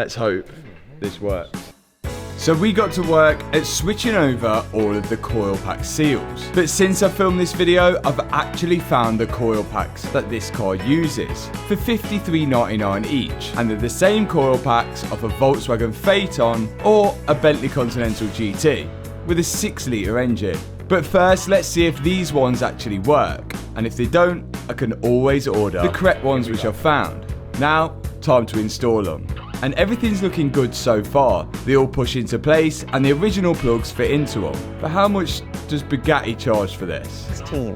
Let's hope this works. So we got to work at switching over all of the coil pack seals. But since I filmed this video, I've actually found the coil packs that this car uses for $53.99 each. And they're the same coil packs of a Volkswagen Phaeton or a Bentley Continental GT with a 6-litre engine. But first, let's see if these ones actually work. And if they don't, I can always order the correct ones which I've found. Now, time to install them. And everything's looking good so far. They all push into place and the original plugs fit into them. But how much does Bugatti charge for this?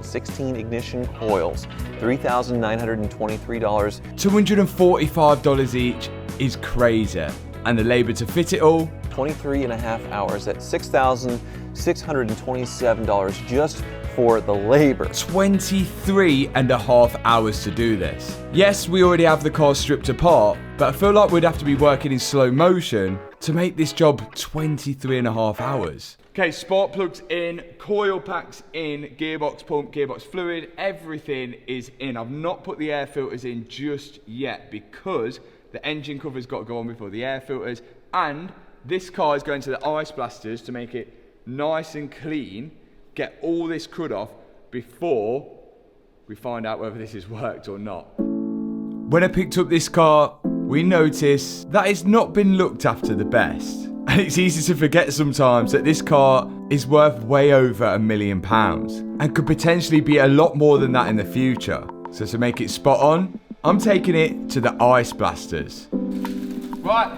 16 ignition coils, $3,923. $245 each is crazy. And the labour to fit it all? 23.5 hours at $6,627 just for the labor. 23.5 hours to do this. Yes, we already have the car stripped apart, but I feel like we'd have to be working in slow motion to make this job 23.5 hours. Okay, spark plugs in, coil packs in, gearbox pump, gearbox fluid, everything is in. I've not put the air filters in just yet because the engine cover's got to go on before the air filters, and this car is going to the ice blasters to make it nice and clean, get all this crud off before we find out whether this has worked or not. When I picked up this car, we noticed that it's not been looked after the best. And it's easy to forget sometimes that this car is worth way over £1 million and could potentially be a lot more than that in the future. So to make it spot on, I'm taking it to the ice blasters. Right,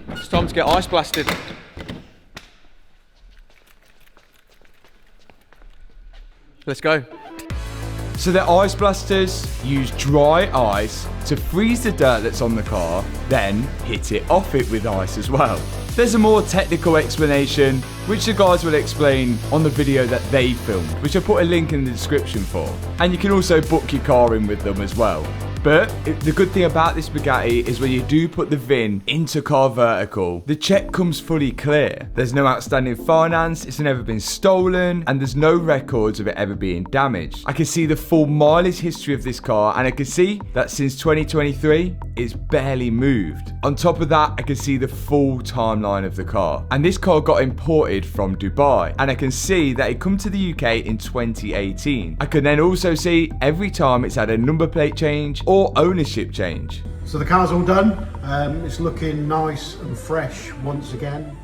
it's time to get ice blasted. Let's go. So the ice blasters use dry ice to freeze the dirt that's on the car, then hit it off it with ice as well. There's a more technical explanation, which the guys will explain on the video that they filmed, which I put a link in the description for. And you can also book your car in with them as well. But the good thing about this Bugatti is when you do put the VIN into car vertical, the check comes fully clear. There's no outstanding finance, it's never been stolen, and there's no records of it ever being damaged. I can see the full mileage history of this car, and I can see that since 2023, it's barely moved. On top of that, I can see the full timeline of the car. And this car got imported from Dubai, and I can see that it come to the UK in 2018. I can then also see every time it's had a number plate change or ownership change. So the car's all done. It's looking nice and fresh once again,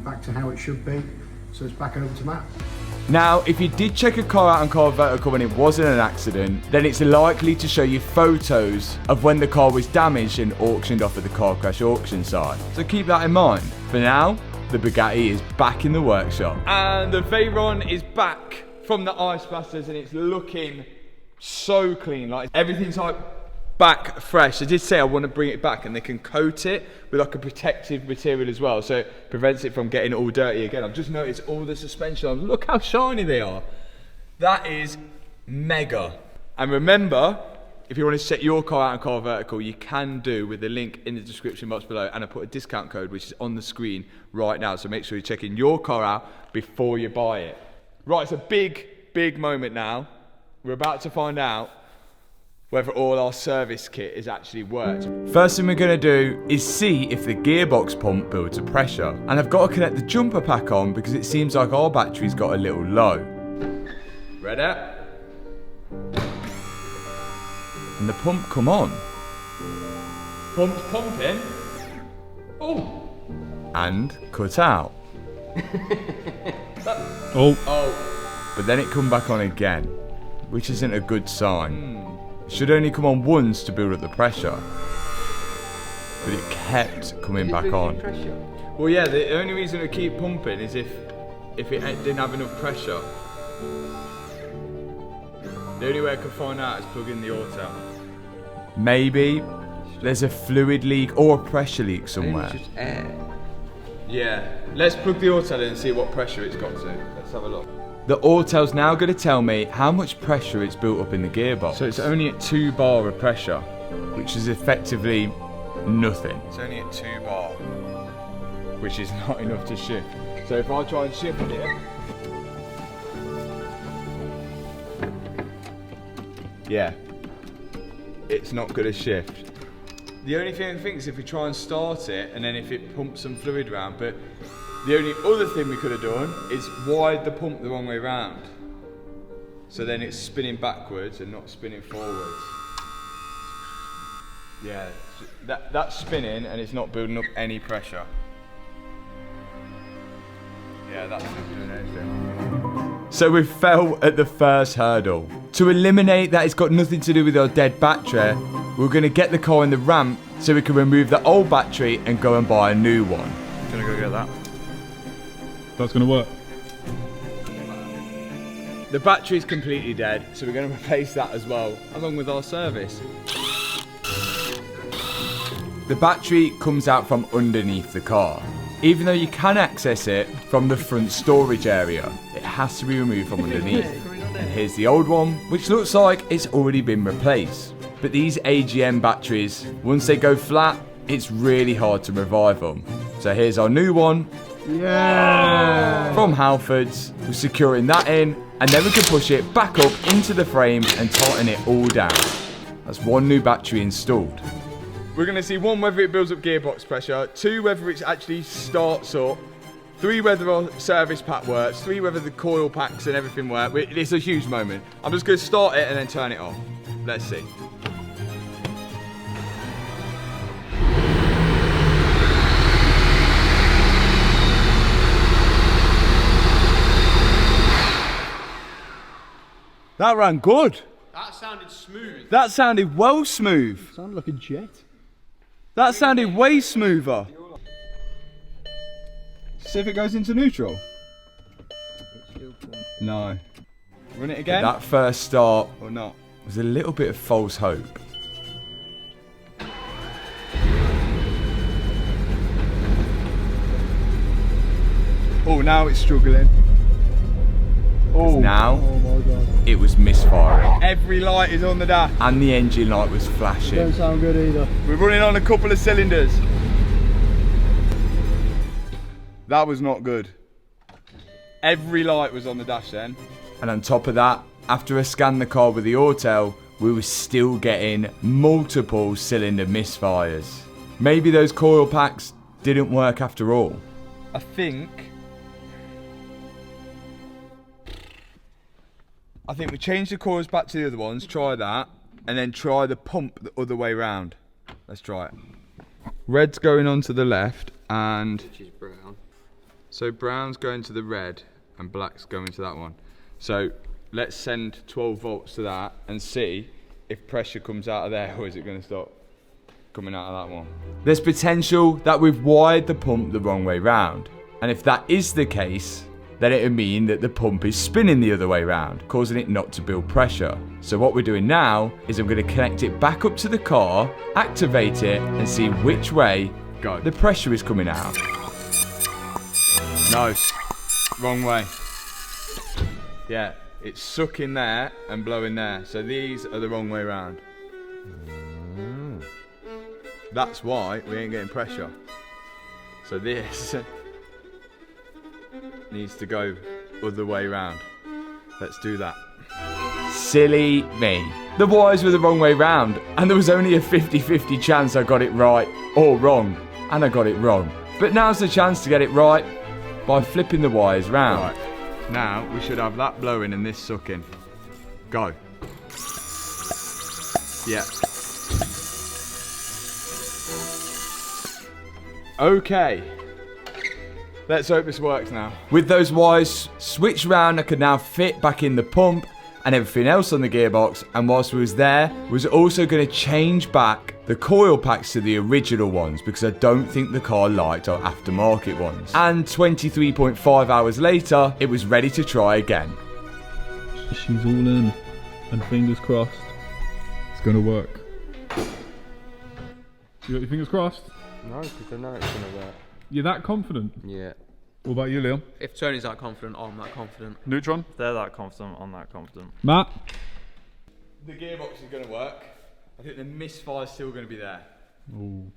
back to how it should be. So it's back over to Matt. Now, if you did check a car out on Car Vertical when it wasn't an accident, then it's likely to show you photos of when the car was damaged and auctioned off at the car crash auction site. So keep that in mind. For now, the Bugatti is back in the workshop. And the Veyron is back from the ice blasters and it's looking so clean. Like everything's like back fresh. I did say I want to bring it back and they can coat it with like a protective material as well, so it prevents it from getting all dirty again. I've just noticed all the suspension arms, look how shiny they are. That is mega. And remember, if you want to set your car out on Car Vertical, you can do with the link in the description box below, and I put a discount code which is on the screen right now, so make sure you're checking your car out before you buy it. Right, it's a big moment now. We're about to find out whether all our service kit is actually worked. First thing we're going to do is see if the gearbox pump builds a pressure. And I've got to connect the jumper pack on because it seems like our battery's got a little low. Ready? And the pump come on. Pump's pumping. Oh! And cut out. Oh. But then it come back on again, which isn't a good sign. It should only come on once to build up the pressure. But it kept coming back on. Well, yeah, the only reason to keep pumping is if it didn't have enough pressure. The only way I could find out is plug in the auto. Maybe there's a fluid leak or a pressure leak somewhere. It's just air. Yeah, let's plug the auto in and see what pressure it's got to. Let's have a look. The auto's now going to tell me how much pressure it's built up in the gearbox. So it's only at 2 bar of pressure, which is effectively nothing. It's only at 2 bar, which is not enough to shift. So if I try and shift it, yeah, it's not going to shift. The only thing I think is if we try and start it and then if it pumps some fluid around, but the only other thing we could have done is wired the pump the wrong way round. So then it's spinning backwards and not spinning forwards. Yeah, that's spinning and it's not building up any pressure. Yeah, that's not doing anything. So we fell at the first hurdle. To eliminate that it's got nothing to do with our dead battery, we're going to get the car in the ramp so we can remove the old battery and go and buy a new one. I'm gonna go get that. That's gonna work. The battery is completely dead, so we're going to replace that as well, along with our service. The battery comes out from underneath the car. Even though you can access it from the front storage area, it has to be removed from underneath. And here's the old one, which looks like it's already been replaced. But these AGM batteries, once they go flat, it's really hard to revive them. So here's our new one. Yeah! From Halfords. We're securing that in, and then we can push it back up into the frame and tighten it all down. That's one new battery installed. We're going to see 1, whether it builds up gearbox pressure, 2, whether it actually starts up, 3, whether our service pack works, 3, whether the coil packs and everything work. It's a huge moment. I'm just going to start it and then turn it off. Let's see. That ran good. That sounded smooth. That sounded well smooth. Sounded like a jet. That sounded way smoother. See if it goes into neutral. No. Run it again. That first start or not was a little bit of false hope. Oh, now it's struggling. Oh, now it was misfiring. Every light is on the dash. And the engine light was flashing. Don't sound good either. We're running on a couple of cylinders. That was not good. Every light was on the dash then. And on top of that, after I scanned the car with the Autel, we were still getting multiple cylinder misfires. Maybe those coil packs didn't work after all. I think we change the coils back to the other ones, try that, and then try the pump the other way round. Let's try it. Red's going on to the left, and Which is brown. so brown's going to the red, and black's going to that one. So let's send 12 volts to that and see if pressure comes out of there, or is it going to stop coming out of that one. There's potential that we've wired the pump the wrong way round, and if that is the case, then it would mean that the pump is spinning the other way round, causing it not to build pressure. So what we're doing now is I'm going to connect it back up to the car, activate it, and see which way the pressure is coming out. No, wrong way. Yeah, it's sucking there and blowing there. So these are the wrong way round. That's why we ain't getting pressure. So this needs to go other way round. Let's do that. Silly me. The wires were the wrong way round, and there was only a 50-50 chance I got it right or wrong, and I got it wrong. But now's the chance to get it right by flipping the wires round. Right. Now we should have that blowing and this sucking. Go. Yeah. Okay. Let's hope this works now. With those wires switched round, I could now fit back in the pump and everything else on the gearbox, and whilst we was there, was also going to change back the coil packs to the original ones because I don't think the car liked our aftermarket ones. And 23.5 hours later, it was ready to try again. She's all in, and fingers crossed, it's gonna work. You got your fingers crossed? No, because I know it's gonna work. You're that confident? Yeah. What about you, Leon? If Tony's that confident, I'm that confident. Neutron? If they're that confident, I'm that confident. Matt? The gearbox is going to work. I think the misfire's still going to be there. Ooh.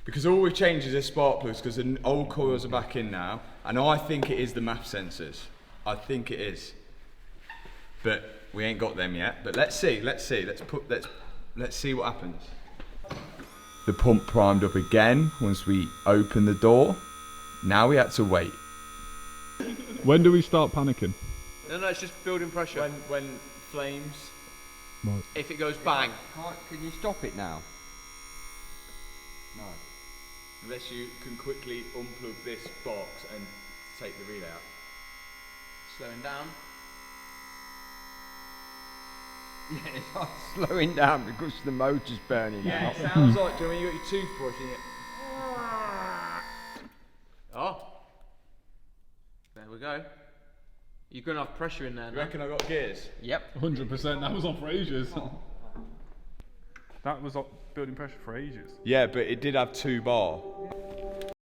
Because all we've changed is the spark plugs, because the old coils are back in now, and I think it is the MAF sensors. I think it is. But we ain't got them yet. But let's see. Let's see what happens. The pump primed up again once we opened the door. Now we had to wait. When do we start panicking? No, it's just building pressure. When flames... Right. If it goes bang. Can you stop it now? No. Unless you can quickly unplug this box and take the relay out. Slowing down. Yeah, it's not slowing down because the motor's burning Yeah, out. it sounds like, do you know when you got your toothbrush and you... Oh. There we go. You're going to have pressure in there You now. reckon I got gears? Yep. 100%, that was on for ages. That was building pressure for ages. Yeah, but it did have 2 bar.